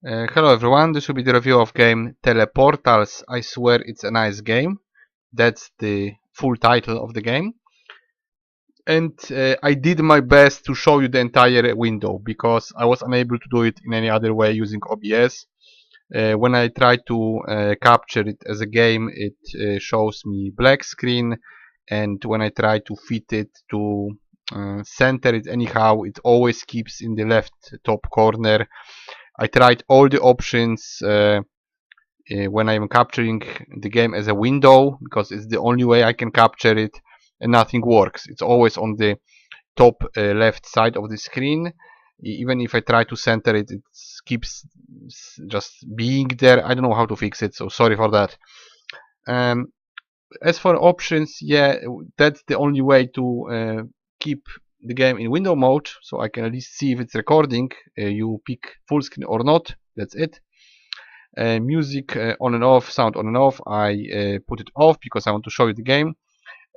Hello everyone, this will be the review of game Teleportals. I swear it's a nice game. That's the full title of the game. And I did my best to show you the entire window because I was unable to do it in any other way using OBS. When I try to capture it as a game, it shows me black screen, and when I try to fit it to center it anyhow, it always keeps in the left top corner. I tried all the options when I'm capturing the game as a window because it's the only way I can capture it, and nothing works. It's always on the top left side of the screen. Even if I try to center it, it keeps just being there. I don't know how to fix it, so sorry for that. Um, as for options, yeah, that's the only way to keep the game in window mode, so I can at least see if it's recording. You pick full screen or not, that's it. Music on and off, sound on and off, I put it off because I want to show you the game.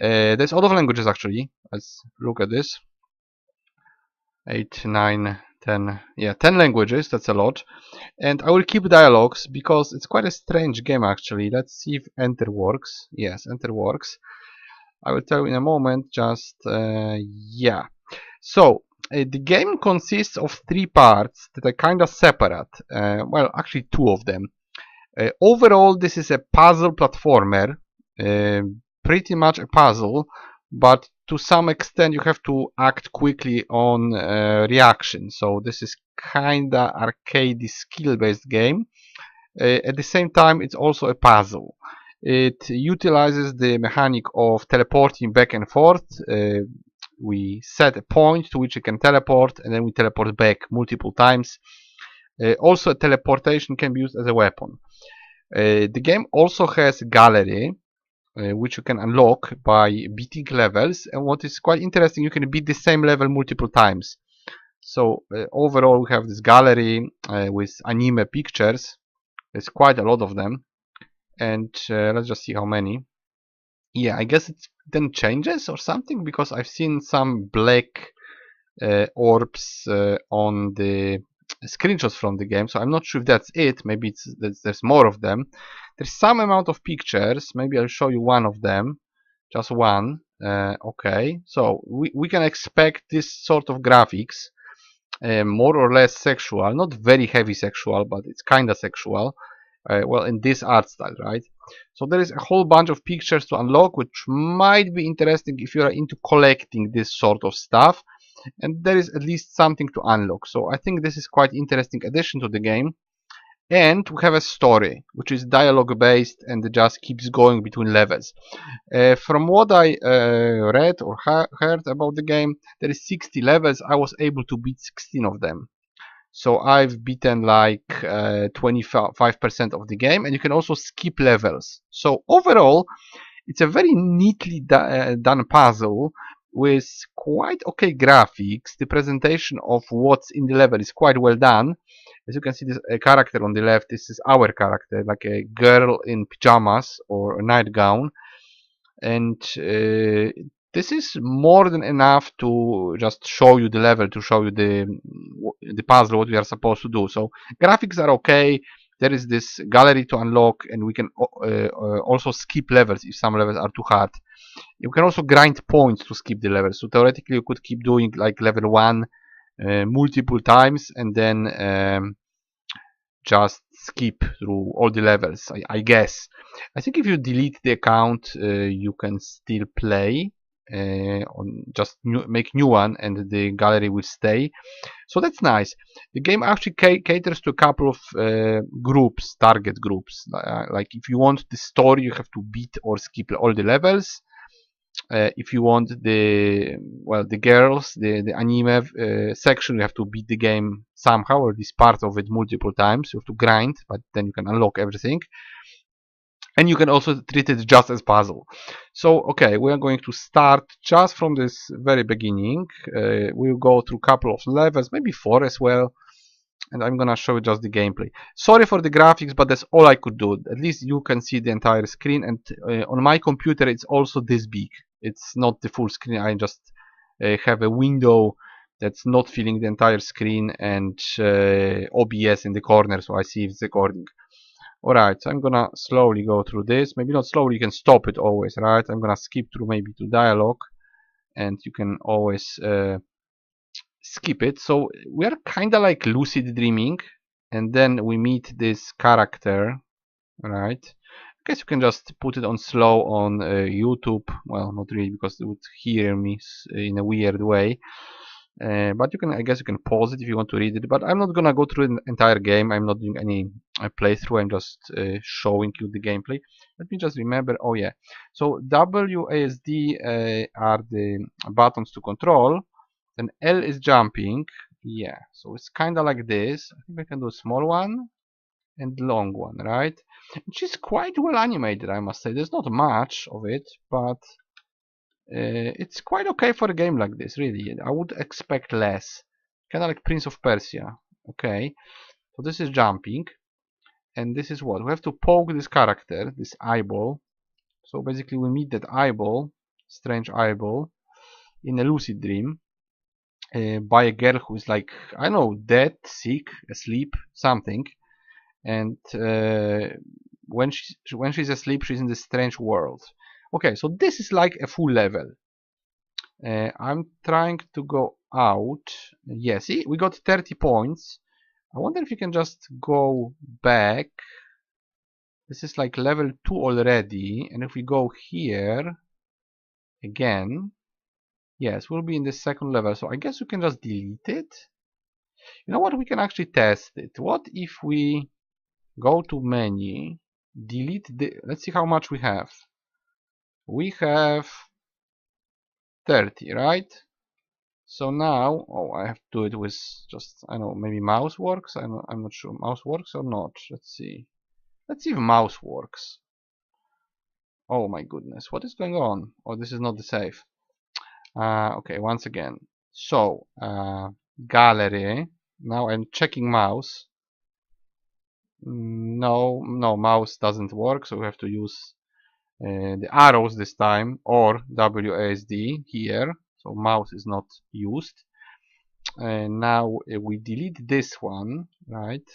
There's a lot of languages actually. Let's look at this. 8, 9, 10, yeah, 10 languages, that's a lot. And I will keep dialogues because it's quite a strange game actually. Let's see if enter works. Yes, enter works. I will tell you in a moment, just yeah. So the game consists of 3 parts that are kind of separate. Well, actually 2 of them. Overall, this is a puzzle platformer, pretty much a puzzle, but to some extent you have to act quickly on reaction. So this is kinda arcade skill-based game. At the same time, it's also a puzzle. It utilizes the mechanic of teleporting back and forth. We set a point to which you can teleport, and then we teleport back multiple times. Also, teleportation can be used as a weapon. The game also has a gallery, which you can unlock by beating levels, and what is quite interesting, you can beat the same level multiple times. So overall we have this gallery with anime pictures. There's quite a lot of them, and let's just see how many. Yeah, I guess it then changes or something, because I've seen some black orbs on the screenshots from the game, so I'm not sure if that's it. Maybe there's more of them. There's some amount of pictures. Maybe I'll show you one of them, just one. Okay, so we can expect this sort of graphics, more or less sexual, not very heavy sexual, but it's kind of sexual. Well, in this art style, right? So there is a whole bunch of pictures to unlock, which might be interesting if you are into collecting this sort of stuff, and there is at least something to unlock. So I think this is quite interesting addition to the game. And we have a story which is dialogue based and just keeps going between levels. From what I read or heard about the game, there is 60 levels. I was able to beat 16 of them. So I've beaten like 25% of the game, and you can also skip levels. So overall, it's a very neatly done puzzle with quite okay graphics. The presentation of what's in the level is quite well done. As you can see, this character on the left, this is our character, like a girl in pajamas or a nightgown. And this is more than enough to just show you the level, to show you the puzzle, what we are supposed to do. So graphics are okay. There is this gallery to unlock, and we can also skip levels if some levels are too hard. You can also grind points to skip the levels. So theoretically, you could keep doing like level 1 multiple times, and then just skip through all the levels, I guess. I think if you delete the account, you can still play. Just make new one, and the gallery will stay. So that's nice. The game actually caters to a couple of groups, target groups. Like if you want the story, you have to beat or skip all the levels. If you want the girls, the anime section, you have to beat the game somehow, or this part of it multiple times. You have to grind, but then you can unlock everything. And you can also treat it just as puzzle. So okay, we are going to start just from this very beginning. We'll go through a couple of levels, maybe 4 as well, and I'm gonna show you just the gameplay. Sorry for the graphics, but that's all I could do. At least you can see the entire screen, and on my computer it's also this big. It's not the full screen. I just have a window that's not filling the entire screen, and OBS in the corner, so I see if it's recording. Alright, so I'm gonna slowly go through this. Maybe not slowly, you can stop it always, right? I'm gonna skip through maybe to dialogue, and you can always skip it. So we are kinda like lucid dreaming, and then we meet this character, right? I guess you can just put it on slow on YouTube. Well, not really, because it would hear me in a weird way. But you can, I guess you can pause it if you want to read it. But I'm not gonna go through the entire game. I'm not doing any playthrough. I'm just showing you the gameplay. Let me just remember. Oh yeah. So WASD are the buttons to control. Then L is jumping. Yeah. So it's kind of like this. I think I can do a small one and long one, right? Which is quite well animated, I must say. There's not much of it, but it's quite okay for a game like this, really. I would expect less. Kind of like Prince of Persia. Okay, so this is jumping, and this is what? We have to poke this character, this eyeball. So basically we meet that eyeball, strange eyeball, in a lucid dream by a girl who is like, I don't know, dead, sick, asleep, something. And when she's asleep, she's in this strange world. Okay, so this is like a full level. I'm trying to go out. Yeah, see, we got 30 points. I wonder if you can just go back. This is like level 2 already, and if we go here again, yes, we'll be in the second level. So I guess we can just delete it. You know what, we can actually test it. What if we go to menu, delete the, let's see how much we have. We have 30, right? So now, oh, I have to do it with just, I don't know, maybe mouse works. I'm not sure mouse works or not. Let's see. Let's see if mouse works. Oh my goodness, what is going on? Oh, this is not the save. Okay, once again. So, gallery. Now I'm checking mouse. No, mouse doesn't work, so we have to use the arrows this time, or WASD here. So mouse is not used. And now we delete this one, right?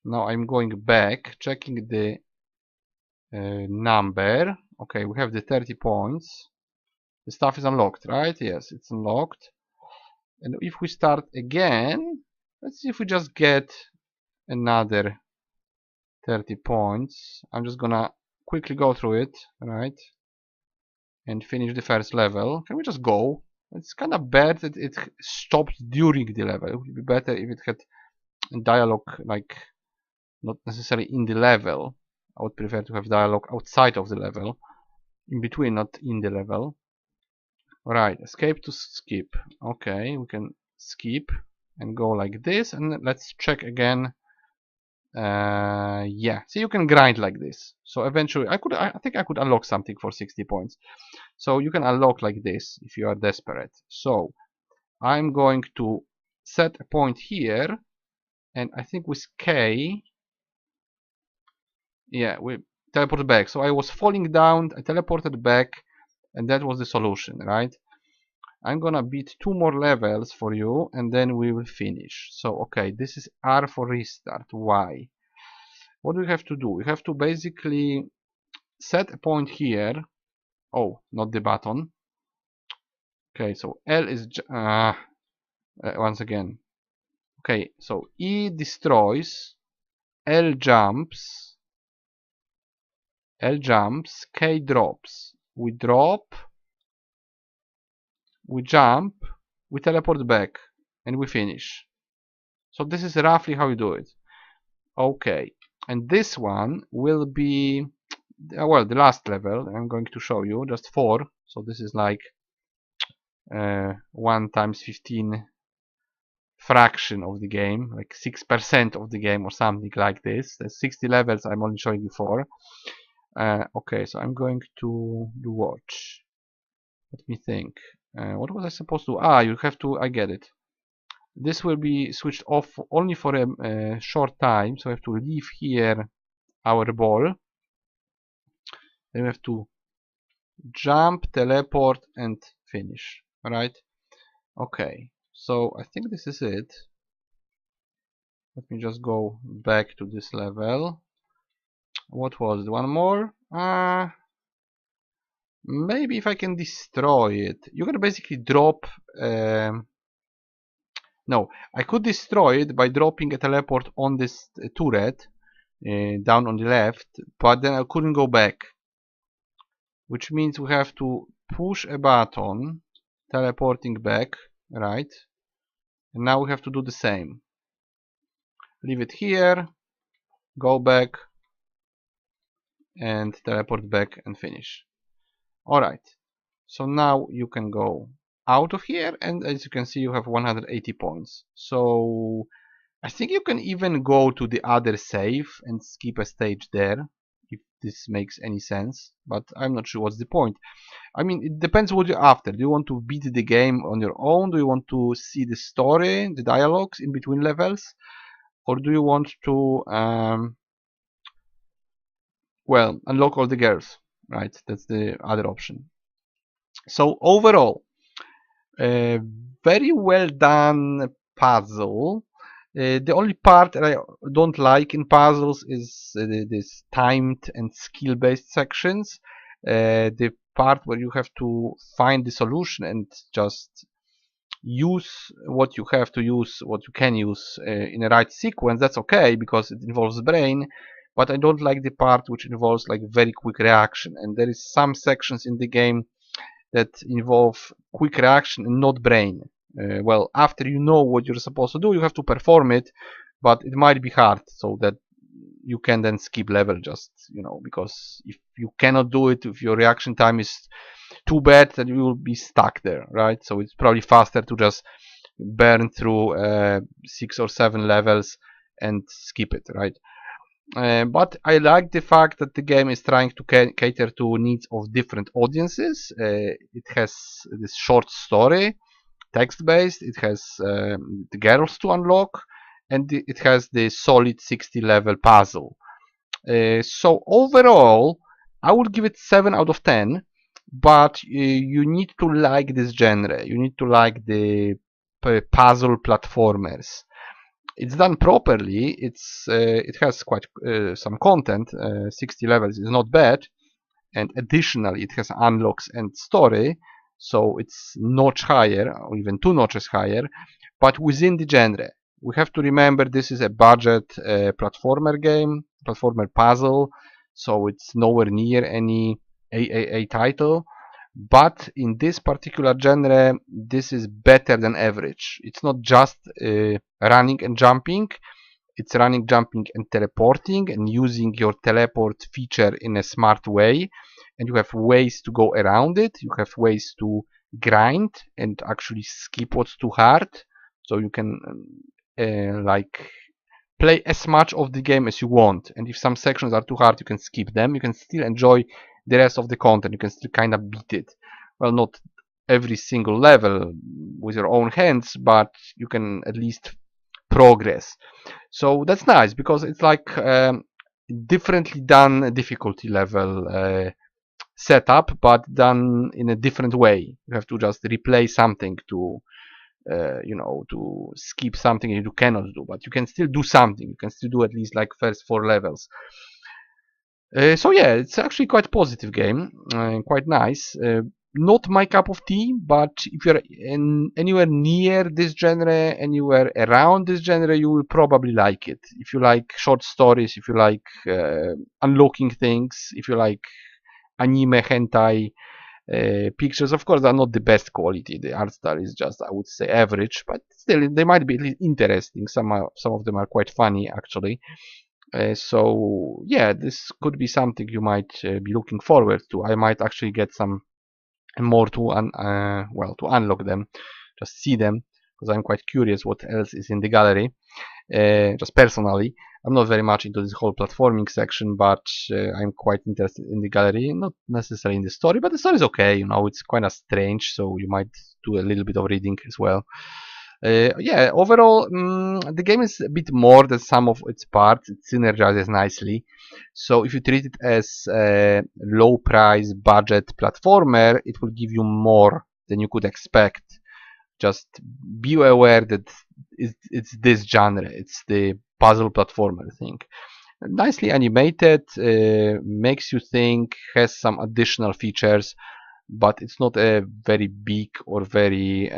Now I'm going back, checking the number. Okay, we have the 30 points. The stuff is unlocked, right? Yes, it's unlocked. And if we start again, let's see if we just get another 30 points. I'm just gonna quickly go through it, right? And finish the first level. Can we just go? It's kind of bad that it stopped during the level. It would be better if it had dialogue, like, not necessarily in the level. I would prefer to have dialogue outside of the level, in between, not in the level. Right, escape to skip. Okay, we can skip and go like this, and let's check again. Yeah, see, you can grind like this. So eventually, I think I could unlock something for 60 points. So you can unlock like this if you are desperate. So I'm going to set a point here, and I think with K, yeah, we teleport back. So I was falling down, I teleported back, and that was the solution, right? I'm gonna beat 2 more levels for you, and then we will finish. So okay, this is R for restart. Why? What do we have to do? We have to basically set a point here. Oh, not the button. Okay, so L is once again. Okay, so E destroys, L jumps, K drops. We drop, we jump, we teleport back, and we finish. So this is roughly how you do it. Okay, and this one will be, well, the last level. I'm going to show you, just 4. So this is like 1 times 15 fraction of the game, like 6% of the game or something like this. There's 60 levels, I'm only showing you 4. Okay, so I'm going to do watch. Let me think. What was I supposed to? You have to, I get it. This will be switched off only for a short time, so I have to leave here our ball. Then we have to jump, teleport, and finish. Alright? Okay. So I think this is it. Let me just go back to this level. What was it? One more? Maybe if I can destroy it. You can basically drop... no, I could destroy it by dropping a teleport on this turret down on the left, but then I couldn't go back. Which means we have to push a button, teleporting back, right? And now we have to do the same. Leave it here, go back, and teleport back and finish. Alright, so now you can go out of here, and as you can see you have 180 points. So I think you can even go to the other save and skip a stage there, if this makes any sense, but I'm not sure what's the point. I mean, it depends what you're after. Do you want to beat the game on your own? Do you want to see the story, the dialogues in between levels? Or do you want to, well, unlock all the girls, right? That's the other option. So overall, very well done puzzle. The only part that I don't like in puzzles is this timed and skill-based sections. The part where you have to find the solution and just use what you have to use, what you can use in the right sequence, that's okay because it involves brain. But I don't like the part which involves like very quick reaction, and there is some sections in the game that involve quick reaction and not brain. Well, after you know what you're supposed to do, you have to perform it, but it might be hard, so that you can then skip level, just, you know, because if you cannot do it, if your reaction time is too bad, then you will be stuck there, right? So it's probably faster to just burn through 6 or 7 levels and skip it, right? But I like the fact that the game is trying to cater to needs of different audiences. It has this short story, text-based. It has the girls to unlock, and it has the solid 60 level puzzle. So overall, I would give it 7 out of 10. But you need to like this genre. You need to like the puzzle platformers. It's done properly. It has quite some content. 60 levels is not bad, and additionally it has unlocks and story, so it's notch higher, or even 2 notches higher. But within the genre, we have to remember this is a budget platformer game, platformer puzzle, so it's nowhere near any AAA title. But in this particular genre, this is better than average. It's not just running and jumping, it's running, jumping, and teleporting, and using your teleport feature in a smart way. And you have ways to go around it. You have ways to grind and actually skip what's too hard. So you can like play as much of the game as you want. And if some sections are too hard, you can skip them. You can still enjoy the rest of the content. You can still kind of beat it. Well, not every single level with your own hands, but you can at least progress. So that's nice because it's like differently done difficulty level setup, but done in a different way. You have to just replay something to you know, to skip something you cannot do, but you can still do something. You can still do at least like first 4 levels. So yeah, it's actually quite a positive game, quite nice. Not my cup of tea, but if you're anywhere near this genre, anywhere around this genre, you will probably like it. If you like short stories, if you like unlocking things, if you like anime hentai pictures, of course, are not the best quality. The art style is just, I would say, average, but still, they might be interesting. Some of them are quite funny, actually. So yeah, this could be something you might be looking forward to. I might actually get some more to well, to unlock them, just see them, because I'm quite curious what else is in the gallery. Just personally, I'm not very much into this whole platforming section, but I'm quite interested in the gallery, not necessarily in the story, but the story is okay. You know, it's kind of strange, so you might do a little bit of reading as well. Yeah, overall, the game is a bit more than some of its parts. It synergizes nicely. So if you treat it as a low price budget platformer, it will give you more than you could expect Just be aware that it's this genre. It's the puzzle platformer thing. Nicely animated, makes you think, has some additional features, but it's not a very big or very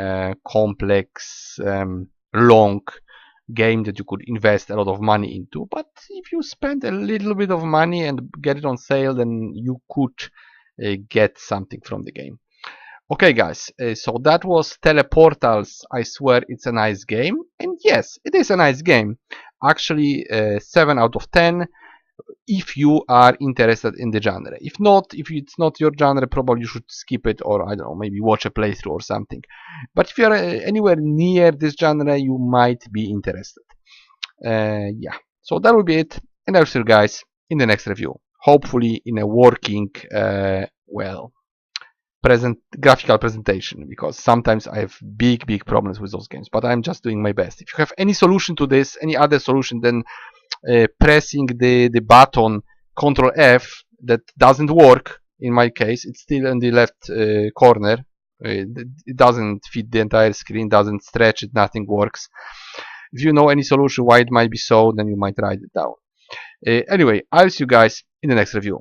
complex, long game that you could invest a lot of money into. But if you spend a little bit of money and get it on sale, then you could get something from the game. Okay, guys, so that was Teleportals. I swear it's a nice game. And yes, it is a nice game. Actually, 7 out of 10 if you are interested in the genre. If not, if it's not your genre, probably you should skip it, or I don't know, maybe watch a playthrough or something. But if you're anywhere near this genre, you might be interested. Yeah, so that will be it, and I'll see you guys in the next review. Hopefully in a working, well, graphical presentation, because sometimes I have big problems with those games, but I'm just doing my best. If you have any solution to this, any other solution, then pressing the button Ctrl F that doesn't work. In my case, it's still in the left corner. It doesn't fit the entire screen, doesn't stretch it, nothing works. If you know any solution why it might be so, then you might write it down. Anyway, I'll see you guys in the next review.